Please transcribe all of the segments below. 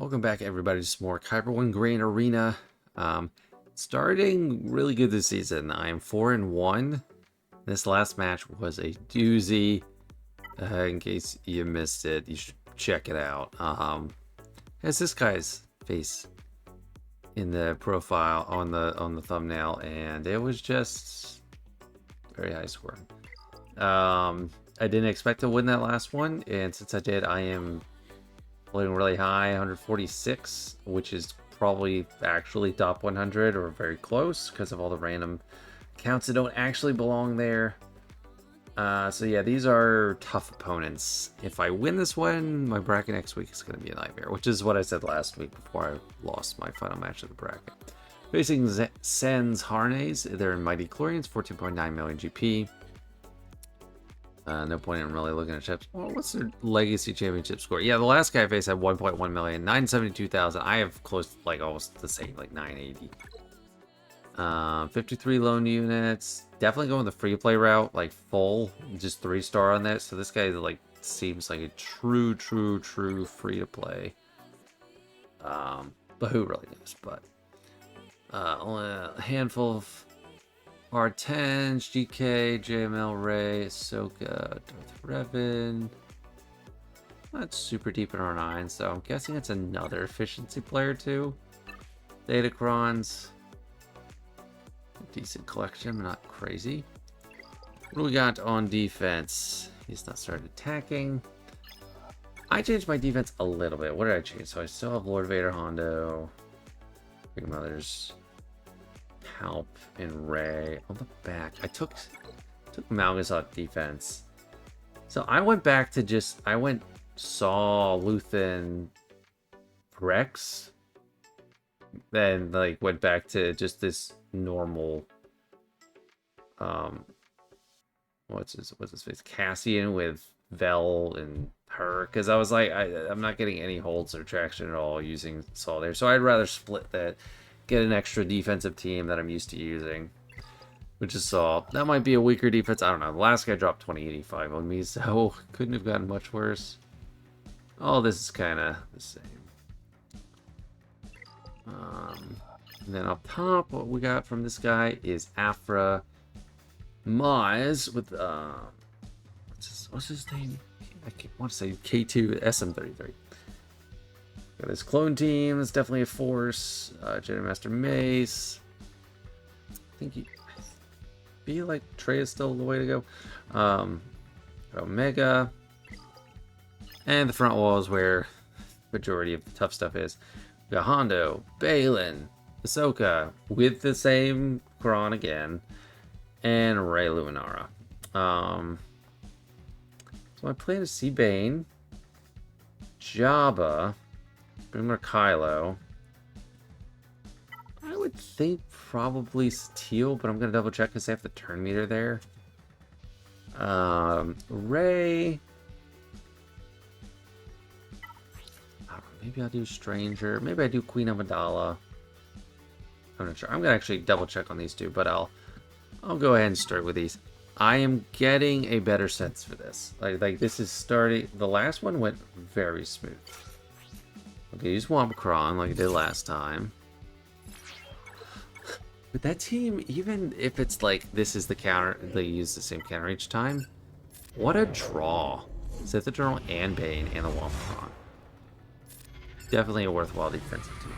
Welcome back, everybody, to some more Kyber 1 Grain Arena. Starting really good this season. I am 4-1. This last match was a doozy. In case you missed it, you should check it out. Has this guy's face in the profile on the thumbnail, and it was just very high score. I didn't expect to win that last one, and since I did, I am floating really high, 146, which is probably actually top 100 or very close because of all the random accounts that don't actually belong there. So yeah, these are tough opponents. If I win this one, my bracket next week is going to be a nightmare, which is what I said last week before I lost my final match of the bracket. Facing sanzharnes, they're in Mighty Chlorians, 14.9 million GP. No point in really looking at chips. Well, what's their legacy championship score? Yeah, the last guy I faced had 1.1 million, 972,000. I have close to like almost the same, like 980. 53 loan units. Definitely going the free play route, like full, just 3-star on that. So this guy like seems like a true free to play. But who really knows? But only a handful of R10s, GK, JML, Ray, Ahsoka, Darth Revan. Not super deep in R9, so I'm guessing it's another efficiency player too. Datacrons. Decent collection, not crazy. What do we got on defense? He's not started attacking. I changed my defense a little bit. What did I change? So I still have Lord Vader, Hondo, Big Mothers, Palp, and Ray on the back. I took Malgus off defense. So I went back to just Saw, Luthen, Rex, then like went back to just this normal what's his face, Cassian with Vel and her, because I was like I'm not getting any holds or traction at all using Saw there, so I'd rather split that, get an extra defensive team that I'm used to using, which is Saw. That might be a weaker defense, I don't know. The last guy dropped 2085 on me, so couldn't have gotten much worse. All this is kind of the same. And then up top, what we got from this guy is Afra Maz with what's his name? I want to say K2 SM33. Got his clone team. That's definitely a force. Jedi Master Mace. I feel like Trey is still the way to go. Omega, and the front wall is where the majority of the tough stuff is. We got Hondo, Balin, Ahsoka with the same Quran again, and Rey Luminara. So my plan is see Bane, Jabba, Boomer Kylo. I would think probably Teal, but I'm gonna double check because they have the turn meter there. Rey. Maybe I'll do Stranger. Maybe I do Queen Amidala. I'm not sure. I'm gonna actually double check on these two, but I'll go ahead and start with these. I am getting a better sense for this. Like this is starting. The last one went very smooth. Okay, use Wampacron like I did last time. But that team, even if it's like this is the counter, they use the same counter each time. What a draw! Sith Eternal and Bane and the Wampacron. Definitely a worthwhile defensive team.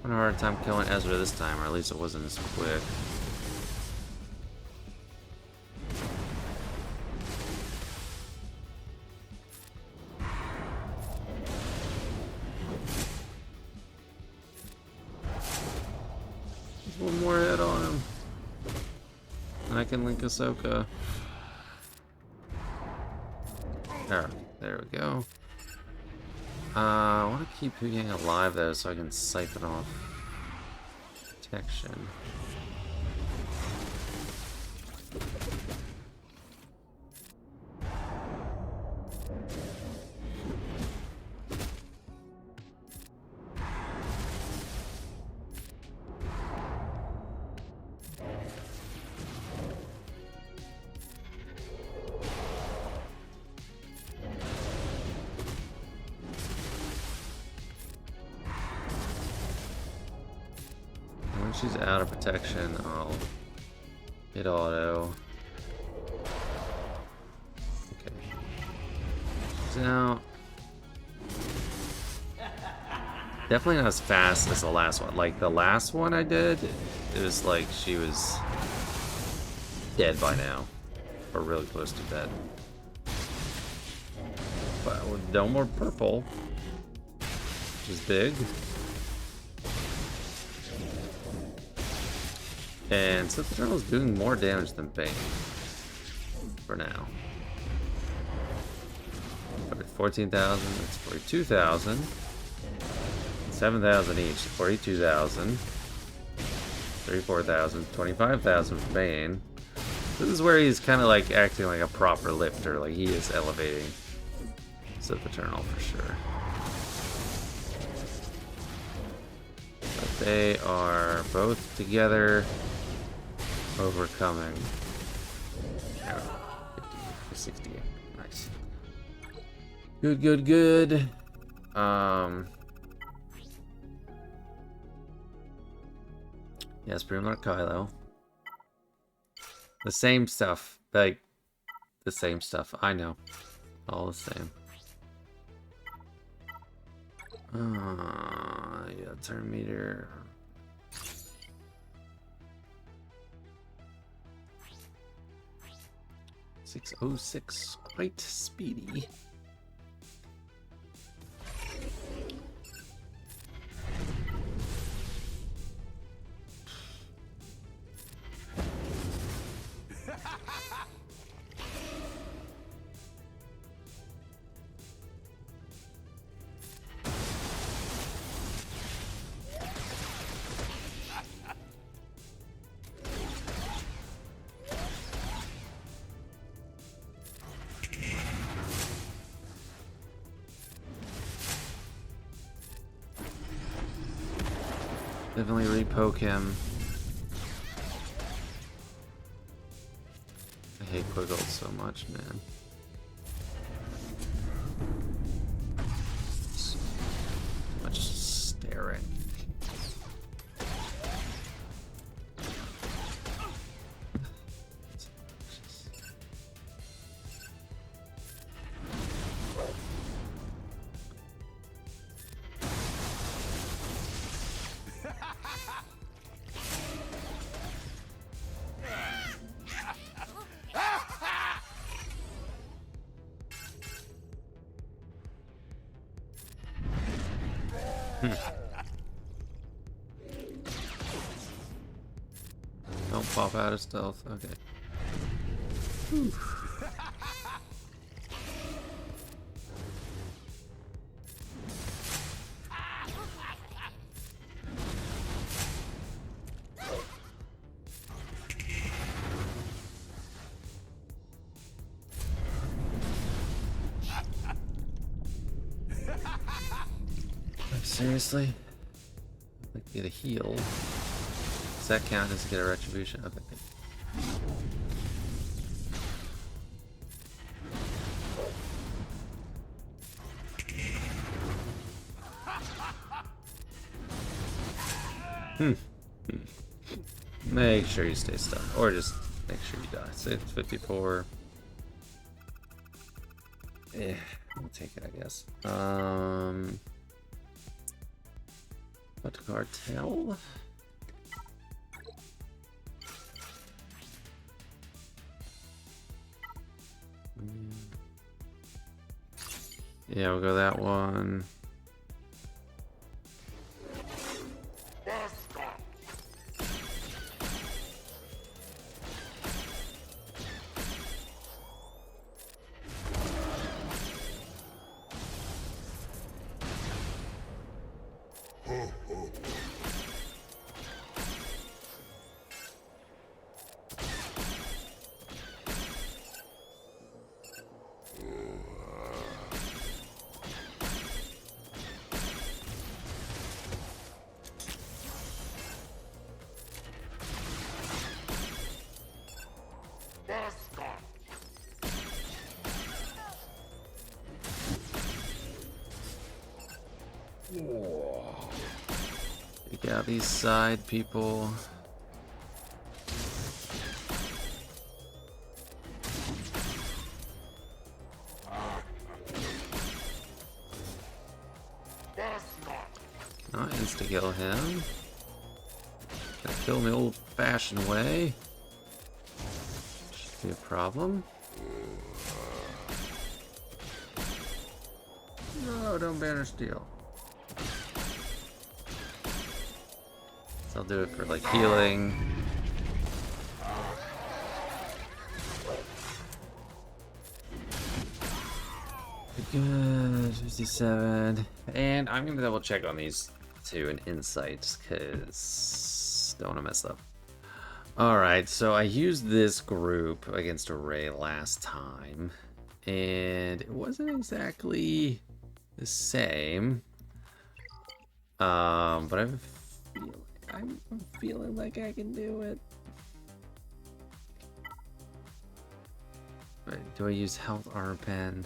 A hard time killing Ezra this time, or at least it wasn't as quick. There's one more hit on him. And I can link Ahsoka. Oh, there we go. I want to keep Huyang alive though, so I can siphon off protection. When she's out of protection, I'll hit auto. Okay. She's out. Definitely not as fast as the last one. Like the last one I did, it was like she was dead by now. Or really close to dead. But with no more purple, which is big. And so the turtle's doing more damage than Bane. For now. 14,000, that's 42,000. 7,000 each, 42,000. 34,000, 25,000 for Bane. This is where he's kind of like acting like a proper lifter, like he is elevating Sith Eternal for sure. But they are both together overcoming. 68. Nice. Good, good, good. Yes, pretty much Kylo. The same stuff. Like, the same stuff. I know. All the same. Yeah, turn meter. .606, quite speedy. Definitely repoke him. I hate quick ult so much, man. So much staring. Don't pop out of stealth. Okay. Whew. Seriously? Like get a heal. Does that count as get a retribution? Okay. Make sure you stay stuck, or just make sure you die. Say it's 54. Yeah, I'll take it, I guess. What cartel? Yeah, we'll go that one. Take out these side people. Not insta-kill him. Gonna kill him the old-fashioned way. Should be a problem. No, don't banner steal. So I'll do it for like healing. Good, 57. And I'm gonna double check on these two in insights because don't want to mess up. Alright, so I used this group against a Ray last time, and it wasn't exactly the same. But I'm feeling like I can do it. Wait, do I use health armor pen?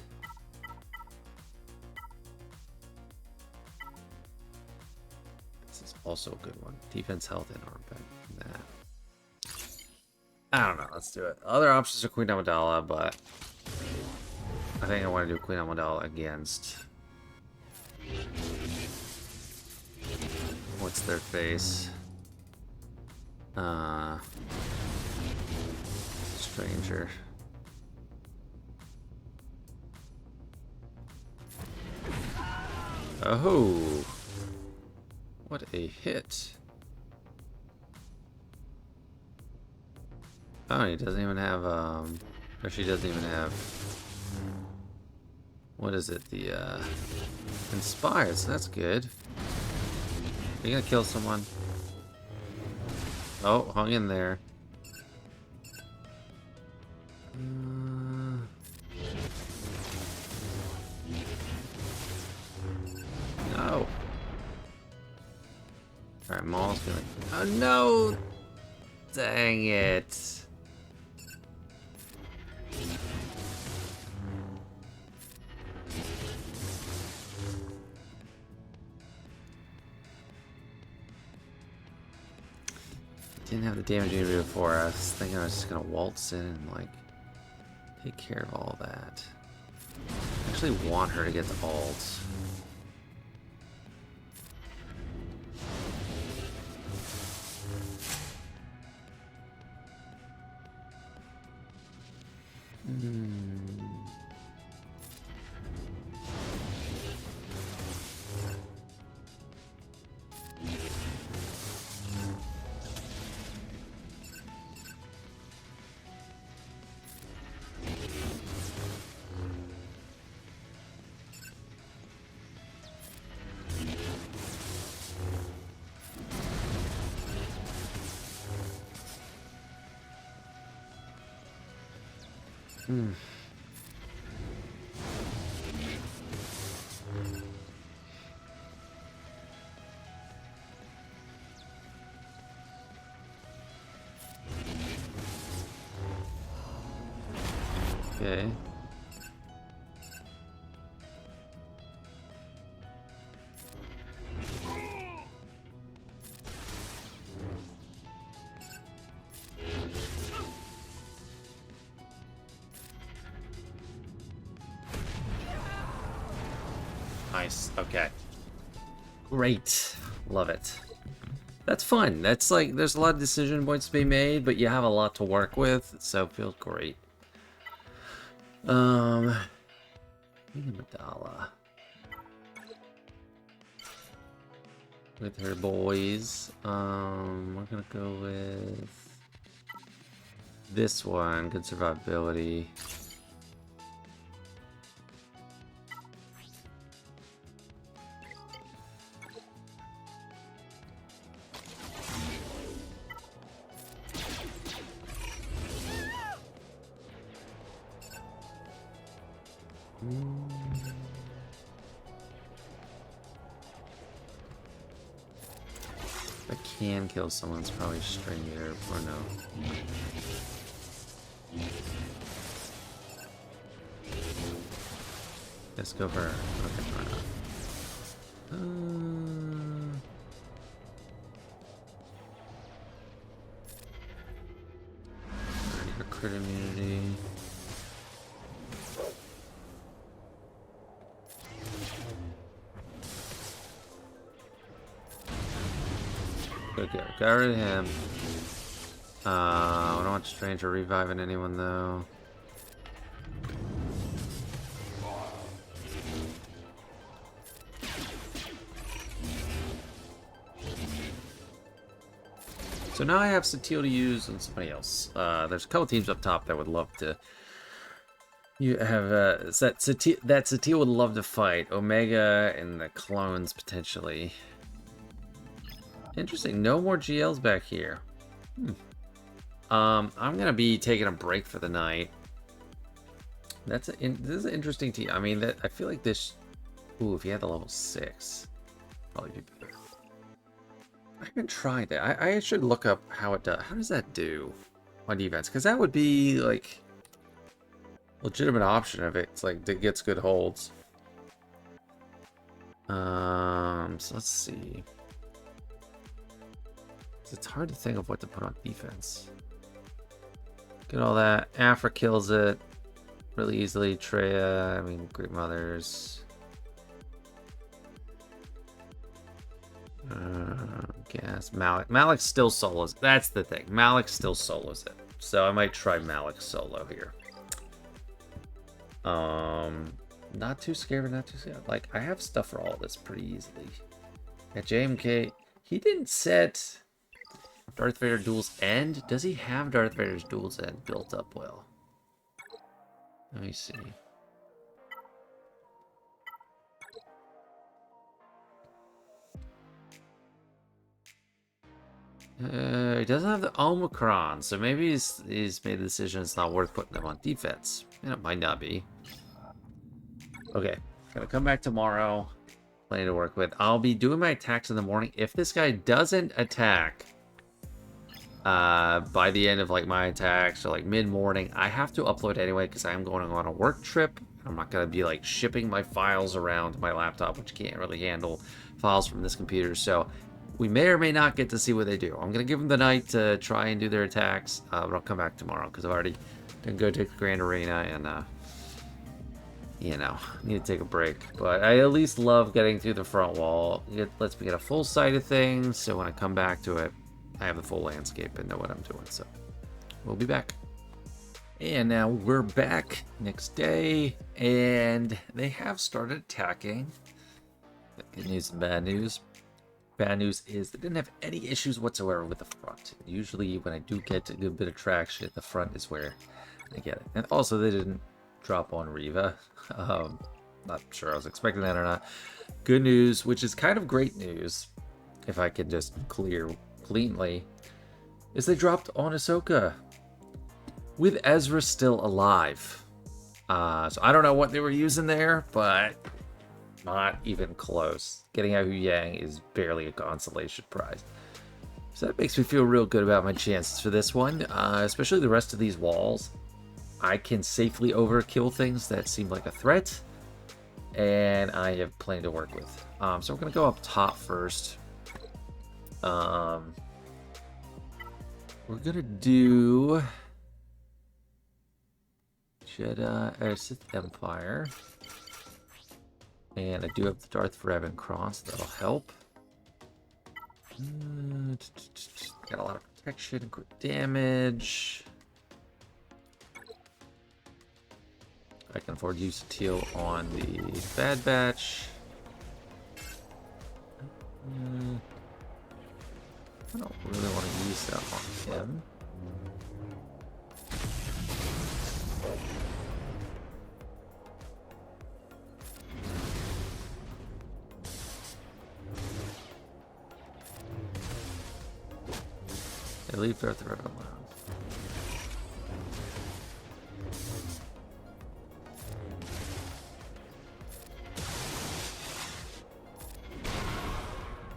This is also a good one. Defense, health, and armor pen. Nah. I don't know. Let's do it. Other options are Queen Amidala, but I think I want to do Queen Amidala against. What's their face? Stranger. Oh, what a hit. Oh, he doesn't even have, or she doesn't even have, what is it, the, Inspired, so that's good. Are you gonna kill someone? Oh, hung in there. No. Alright, Maul's feeling. Oh no! Dang it. Didn't have the damage meter before. I was thinking I was just gonna waltz in and like take care of all that. I actually want her to get the ult. Okay. Nice. Okay. Great. Love it. That's fun. That's like, there's a lot of decision points to be made, but you have a lot to work with, so it feels great. Amidala. With her boys. We're gonna go with this one. Good survivability. If I can kill someone, it's probably String Eater, or no. Let's go for her. Okay, why not? Your crit immunity. Okay, got rid of him. I don't want Stranger reviving anyone though. So now I have Satil to use on somebody else. There's a couple teams up top that would love to. You have that Satil would love to fight Omega and the clones potentially. Interesting. No more GLs back here. I'm gonna be taking a break for the night. This is an interesting team. I mean, I feel like this. Ooh, if you had the level 6, probably be better. I haven't tried that. I should look up how it does. How does that do on defense? Because that would be like legitimate option if it's like it gets good holds. So let's see. It's hard to think of what to put on defense. Get all that. Afra kills it really easily. Treya, I mean, Great Mothers. Guess Malik. Malik still solos. That's the thing. Malik still solos it. So I might try Malik solo here. Not too scared, but not too scared. Like, I have stuff for all this pretty easily. At JMK, he didn't set Darth Vader Duel's End. Does he have Darth Vader's Duel's End built up well? Let me see. He doesn't have the Omicron, so maybe he's made the decision it's not worth putting them on defense. And it might not be. Okay, gonna come back tomorrow. Plenty to work with. I'll be doing my attacks in the morning. If this guy doesn't attack by the end of like my attacks or like mid-morning, I have to upload anyway because I'm going on a work trip. I'm not gonna be like shipping my files around to my laptop, which can't really handle files from this computer. So we may or may not get to see what they do. I'm gonna give them the night to try and do their attacks, but I'll come back tomorrow because I've already done go to the Grand Arena and you know, need to take a break. But I at least love getting through the front wall. It lets me get a full sight of things, so when I come back to it, I have the full landscape and know what I'm doing. So we'll be back. And now we're back next day, and they have started attacking. Good news and bad news. Bad news is they didn't have any issues whatsoever with the front. Usually when I do get a good bit of traction, the front is where I get it. And also they didn't drop on Riva. Not sure I was expecting that or not. Good news, which is kind of great news, if I can just clear cleanly, is they dropped on Ahsoka with Ezra still alive. So I don't know what they were using there, but not even close. Getting out Hu Yang is barely a consolation prize. So that makes me feel real good about my chances for this one, especially the rest of these walls. I can safely overkill things that seem like a threat, and I have plenty to work with. So we're going to go up top first. We're going to do Jedi or Sith Empire. And I do have the Darth Revan Cross, that'll help. Got a lot of protection, good damage. I can afford to use a teal on the Bad Batch. I don't really want to use that on him. I leave Darth Revan alone.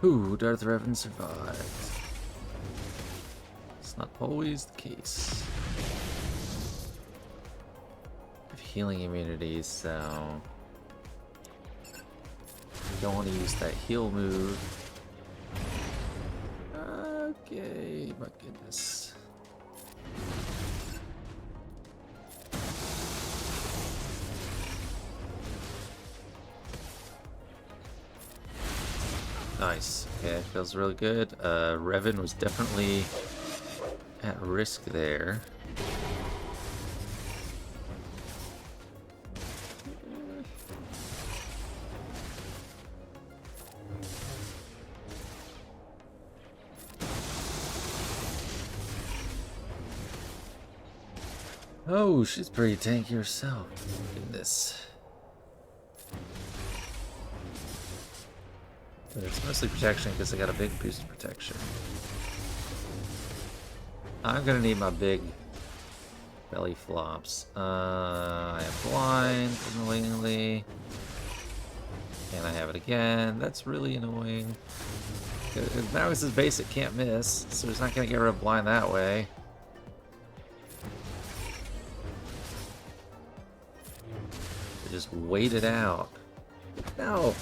Ooh, Darth Revan survived. It's not always the case. I have healing immunities, so don't want to use that heal move. Okay, my goodness. Nice. Okay, feels really good. Revan was definitely at risk there. Oh, she's pretty tanky herself. Goodness. But it's mostly protection because I got a big boost of protection. I'm gonna need my big belly flops. I am blind, annoyingly. And I have it again. That's really annoying. Now this is basic, can't miss, so it's not gonna get rid of blind that way. Just wait it out. No.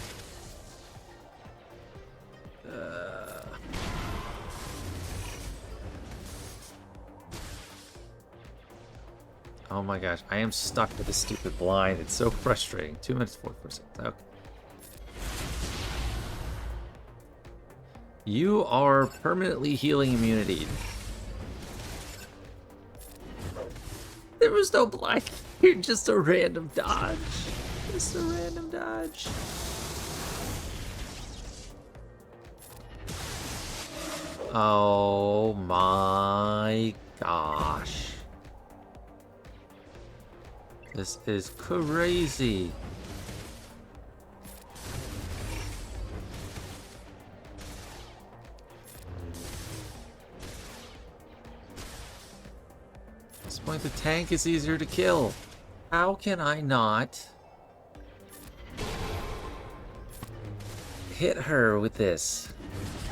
Oh my gosh, I am stuck with this stupid blind. It's so frustrating. 2 minutes 44 seconds. Okay. You are permanently healing immunity. There was no blind. You're just a random dodge. Just a random dodge. Oh my gosh. This is crazy. At this point, the tank is easier to kill. How can I not hit her with this?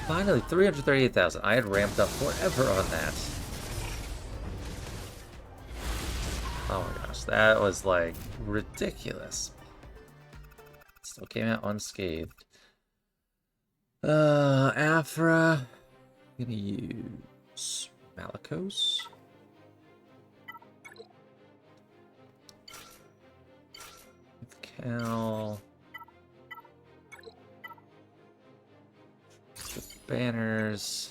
Finally, 338,000. I had ramped up forever on that. Oh my gosh, that was like ridiculous. Still came out unscathed. Afra. I'm gonna use Malicos. Cal. The banners.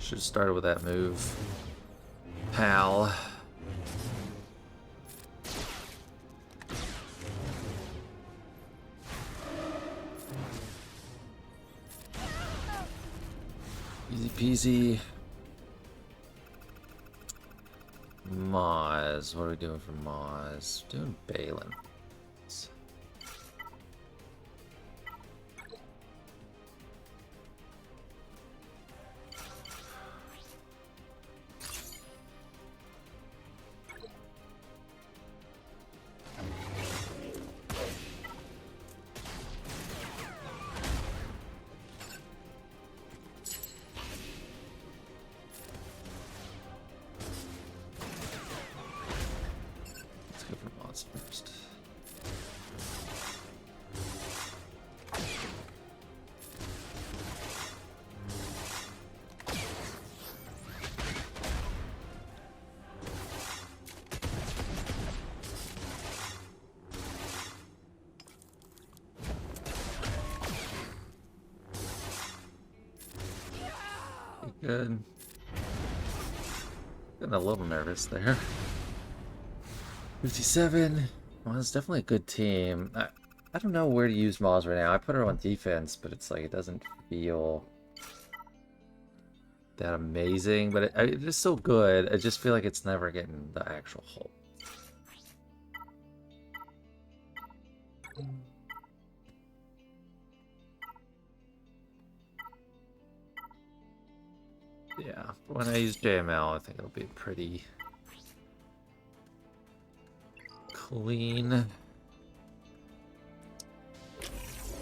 Should have started with that move, pal. Easy peasy. Maz. What are we doing for Maz? Doing Balin. First. Good. Getting a little nervous there. 57. Well, it's definitely a good team. I don't know where to use Maz right now. I put her on defense, but it's like it doesn't feel that amazing. But it is so good. I just feel like it's never getting the actual hold. Yeah, when I use JML, I think it'll be pretty clean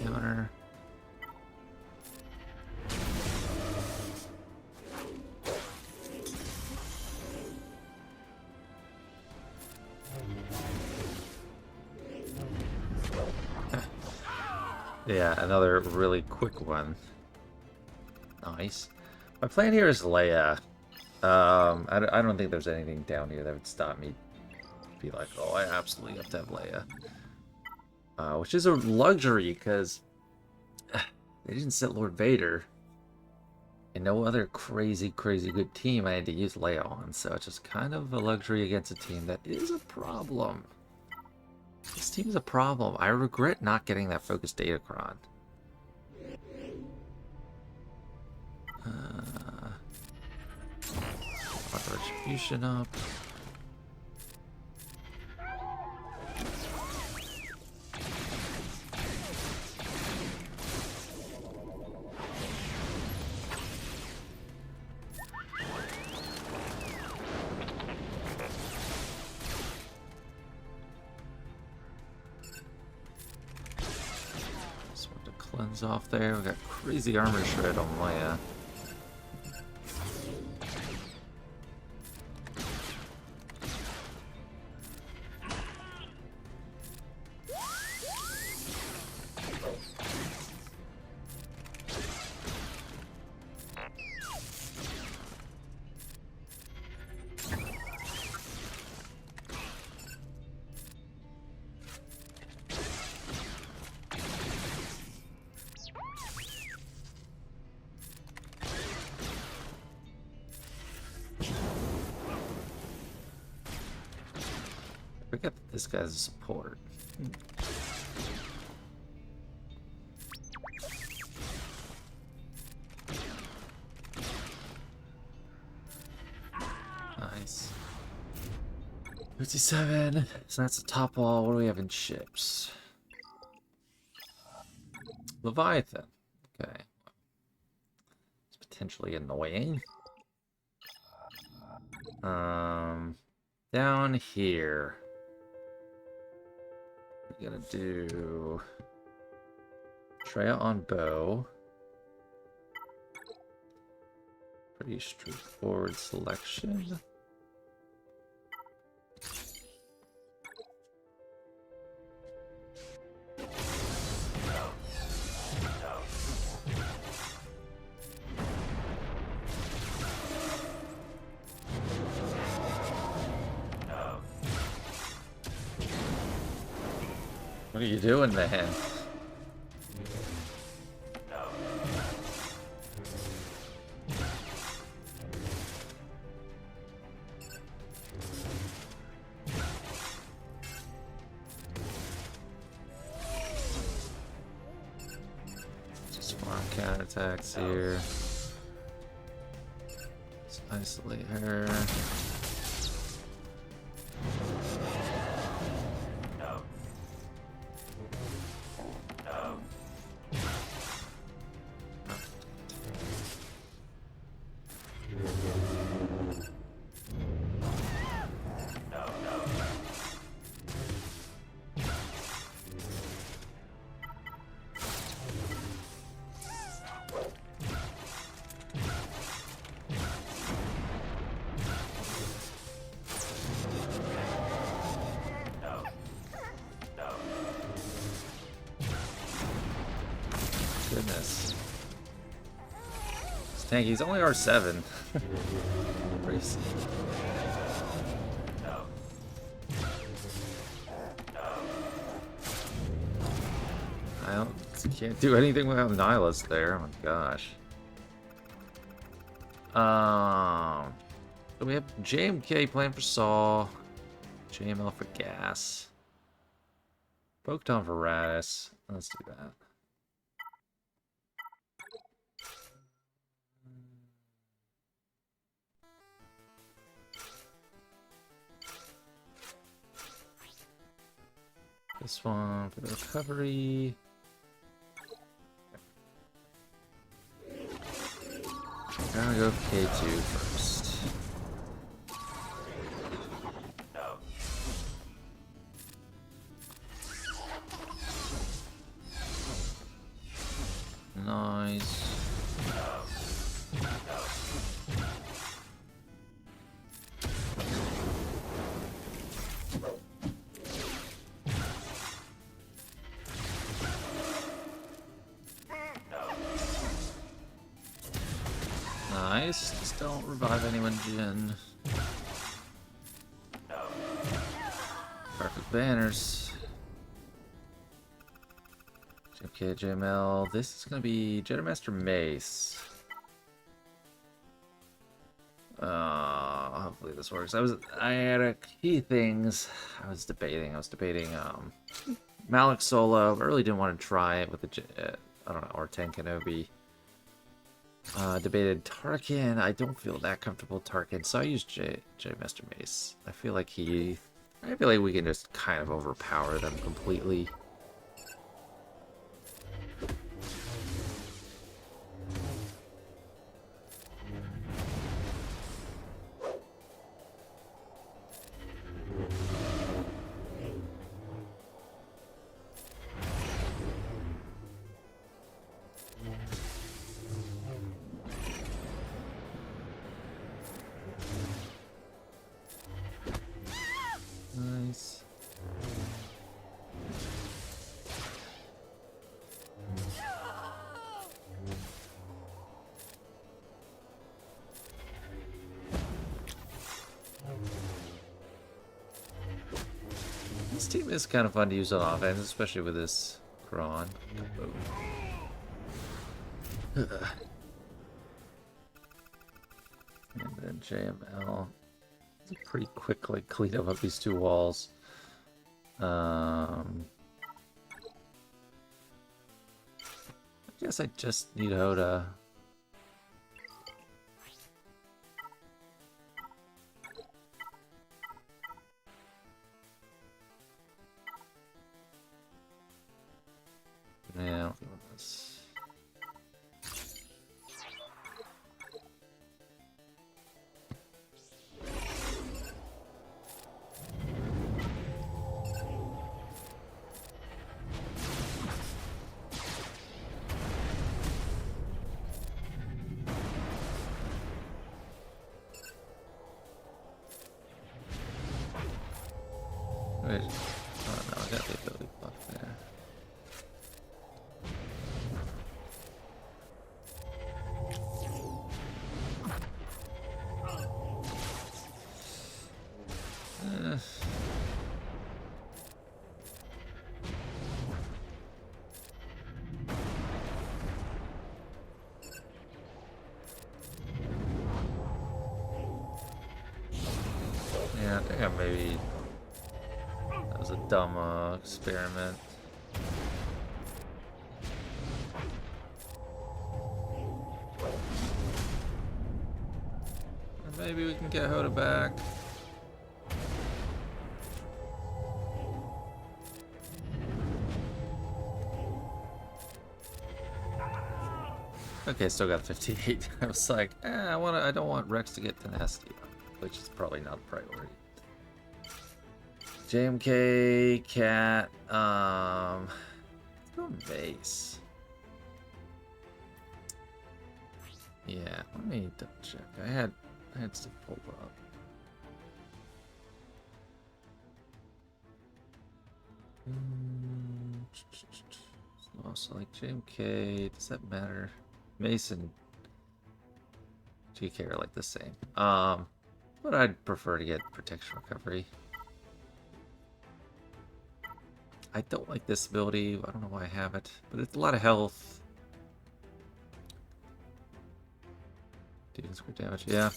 counter. Yeah, another really quick one. Nice. My plan here is Leia. I don't think there's anything down here that would stop me. Be like, oh, I absolutely have to have Leia. Which is a luxury, because they didn't set Lord Vader. And no other crazy good team I had to use Leia on, so it's just kind of a luxury against a team that is a problem. This team is a problem. I regret not getting that focused Datacron. Retribution up. Just want to cleanse off there. We got crazy armor shred on Leia. Forget that this guy's a support. Nice. 57. So that's the top wall. What do we have in ships? Leviathan. Okay. It's potentially annoying. Down here. We're gonna do Treya on bow. Pretty straightforward selection. What are you doing, man? Just farm counterattacks here. Let's isolate her. Goodness. This tank, he's only R7. Crazy. Can't do anything without Nihilus there. Oh my gosh. So we have JMK playing for Saw, JML for Gas, Pokemon for Radis. Let's do that. This one for the recovery. Gotta go K2 first. Nice. Nice. Just don't revive anyone, Jin. Perfect banners. Okay, JML. This is gonna be Jettermaster Mace. Hopefully this works. I had a key things. I was debating Malik solo. I really didn't want to try it with the I don't know, or Ten Kenobi. Debated Tarkin. I don't feel that comfortable with Tarkin, so I used Jettermaster Mace. I feel like we can just kind of overpower them completely. Nice. This team is kind of fun to use on offense, especially with this Kron. And then JML. Pretty quickly clean up these two walls. I guess I just need Hoda. Yeah, I don't think this. Wait. Oh no, I got the ability buff there. Yeah, I think I maybe... That was a dumb experiment. Or maybe we can get Hoda back. Okay, still got 58. I was like, I don't want Rex to get tenacity, which is probably not a priority. JMK, Cat, let's go Mace. Yeah, let me double check. I had stuff pulled up. Also, like JMK, does that matter? Mace and GK are like the same. But I'd prefer to get protection recovery. I don't like this ability. I don't know why I have it, but it's a lot of health. Dealing square damage, yeah.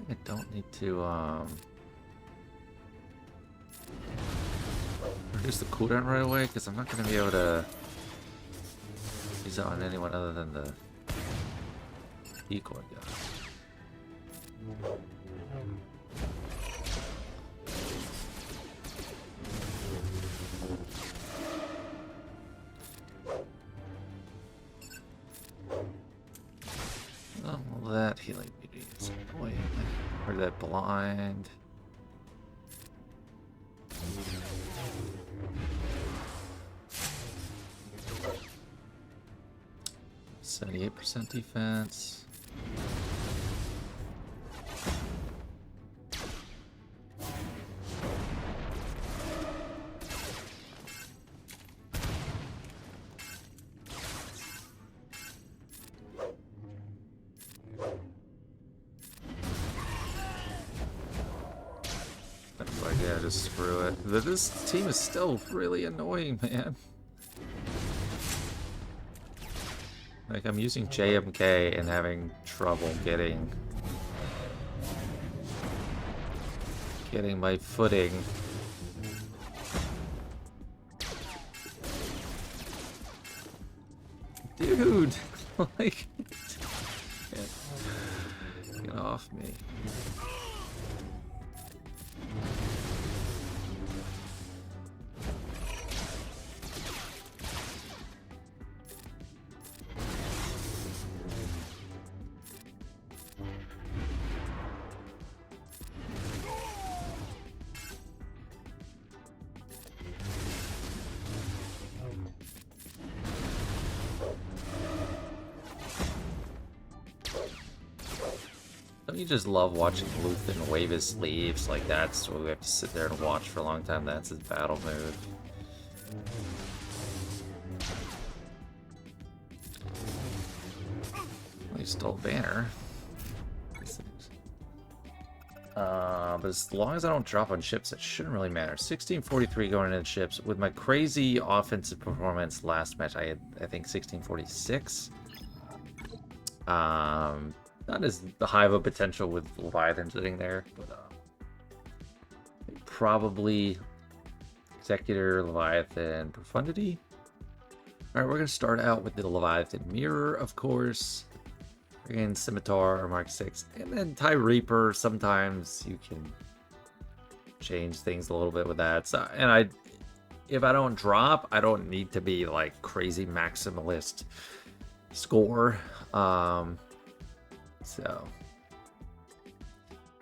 I don't need to reduce the cooldown right away because I'm not going to be able to use it on anyone other than the decoy guy. that blind. 78% defense. Like, yeah, just screw it. But this team is still really annoying, man. Like, I'm using JMK and having trouble getting my footing. Dude, like, get off me. Don't you just love watching Luthen wave his sleeves? Like, that's what we have to sit there and watch for a long time. That's his battle move. He stole banner. But as long as I don't drop on ships, it shouldn't really matter. 1643 going into ships. With my crazy offensive performance last match, I had, I think, 1646. Not as high of a potential with Leviathan sitting there, but probably Executor, Leviathan, Profundity. Alright, we're going to start out with the Leviathan Mirror, of course. Again, Scimitar or Mark 6. And then TIE Reaper, sometimes you can change things a little bit with that. So, and if I don't drop, I don't need to be like crazy maximalist score. So,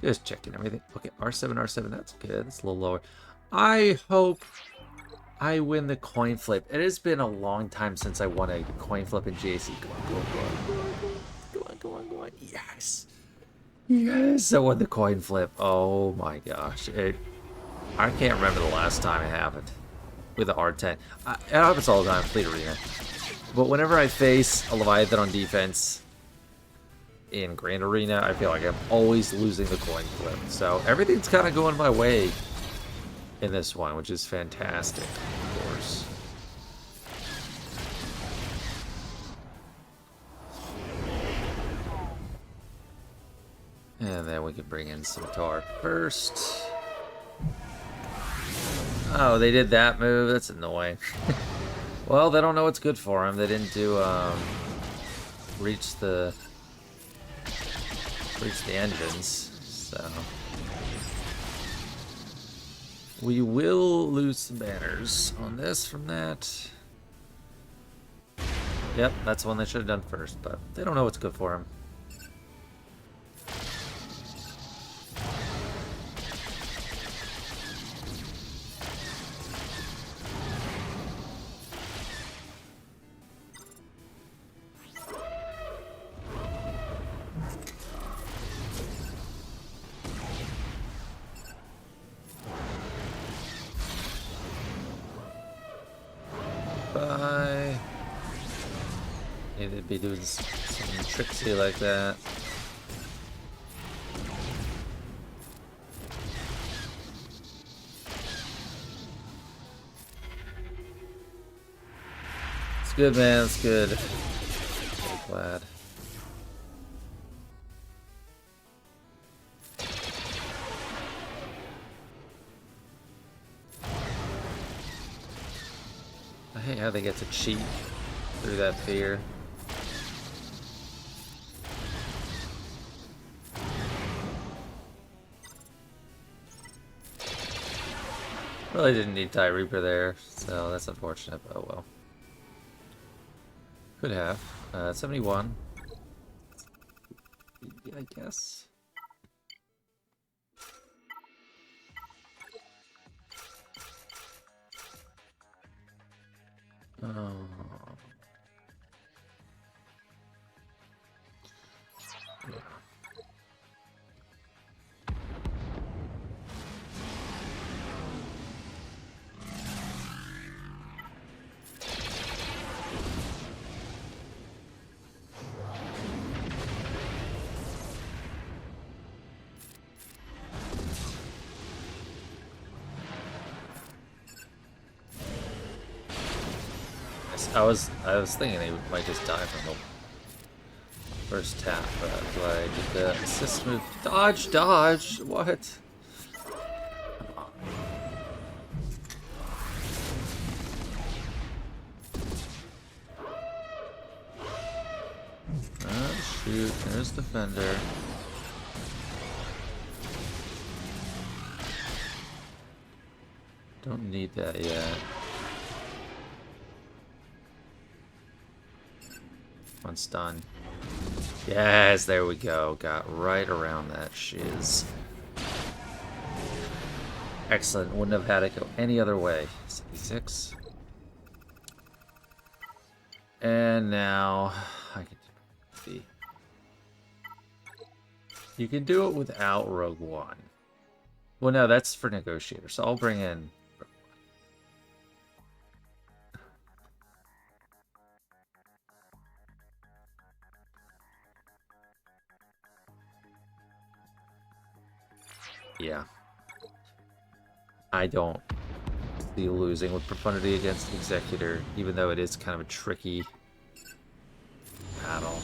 just checking everything. Okay, R7, that's good. It's a little lower. I hope I win the coin flip. It has been a long time since I won a coin flip in GAC. Go on. Yes. Yes, I won the coin flip. Oh my gosh. I can't remember the last time it happened with the R10. It happens all the time in Fleet Arena. But whenever I face a Leviathan on defense in Grand Arena, I feel like I'm always losing the coin flip. So everything's kind of going my way in this one, which is fantastic, of course. And then we can bring in Scimitar first. Oh, they did that move? That's annoying. Well, they don't know what's good for them. They didn't do, reach the engines, so we will lose some banners on this from that. Yep, that's the one they should have done first, but they don't know what's good for them. Bye. Maybe they'd be doing something tricksy like that. It's good, man. It's good. I'm glad. I hate how they get to cheat through that fear. Really didn't need TIE Reaper there, so that's unfortunate, but oh well. Could have. 71. I guess. Oh. Yeah. I was thinking he might just die from the first tap, but I did the assist move. Dodge, dodge! What? Oh, shoot. There's Defender. Don't need that yet. Once done. Yes, there we go. Got right around that shiz. Excellent. Wouldn't have had it go any other way. 76. And now I can see. You can do it without Rogue One. Well, no, that's for Negotiator. So I'll bring in. Yeah. I don't see losing with Profundity against Executor, even though it is kind of a tricky battle.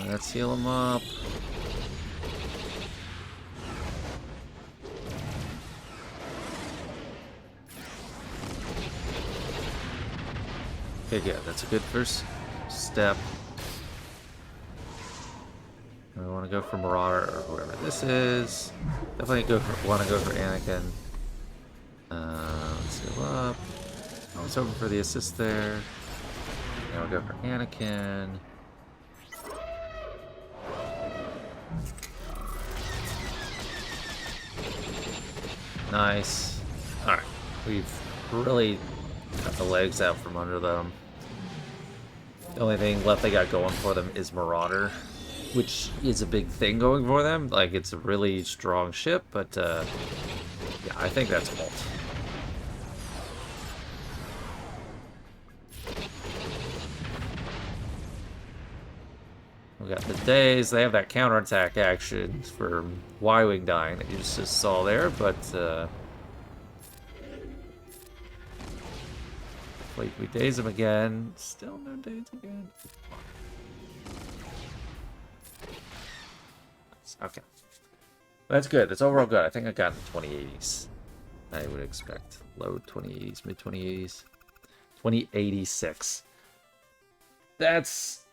Let's heal him up. Okay, yeah, that's a good first step. We want to go for Marauder or whoever this is. Definitely want to go for Anakin. Let's heal up. I was hoping for the assist there. Now we'll go for Anakin. Nice. Alright. We've really cut the legs out from under them. The only thing left they got going for them is Marauder, which is a big thing going for them. Like, it's a really strong ship, but, yeah, I think that's ult. We got the days. They have that counterattack action for Y-Wing dying that you just saw there, but wait, we daze him again. Still no daze again. Okay. That's good. That's overall good. I think I got the 2080s. I would expect. Low 2080s, mid 2080s. 2086. That's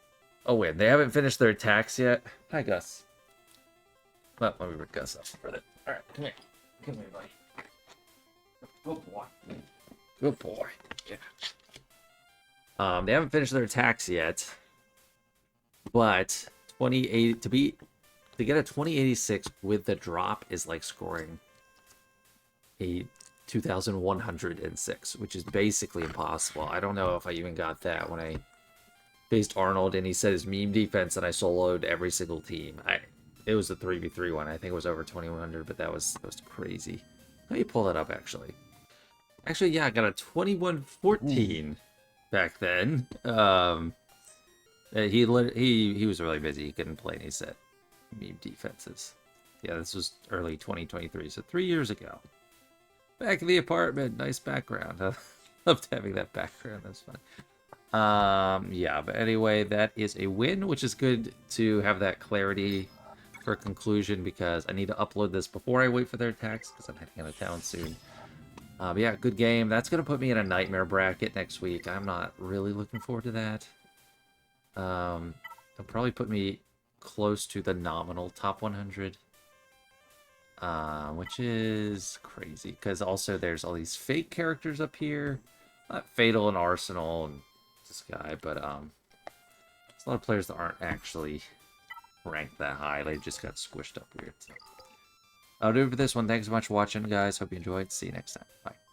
a win. They haven't finished their attacks yet. Hi, Gus. Well, let me bring Gus up for it. Alright, come here. Come here, buddy. Good boy. Good boy. Yeah. They haven't finished their attacks yet. But 2080 to get a 2086 with the drop is like scoring a 2106, which is basically impossible. I don't know if I even got that when I faced Arnold and he said his meme defense and I soloed every single team. It was a 3v3 one. I think it was over 2100, but that was crazy. Let me pull that up actually. Actually, yeah, I got a 2114 back then. He was really busy. He couldn't play any set meme defenses. Yeah, this was early 2023, so 3 years ago. Back in the apartment, nice background. I loved having that background. That's fun. Yeah, but anyway, that is a win, which is good to have that clarity for conclusion because I need to upload this before I wait for their attacks because I'm heading out of town soon. But yeah, good game. That's gonna put me in a nightmare bracket next week. I'm not really looking forward to that. It'll probably put me close to the nominal top 100. Which is crazy because also there's all these fake characters up here, Fatal and Arsenal and this guy, but there's a lot of players that aren't actually ranked that high. They just got squished up weird. So I'll do it for this one. Thanks so much for watching, guys. Hope you enjoyed. See you next time. Bye.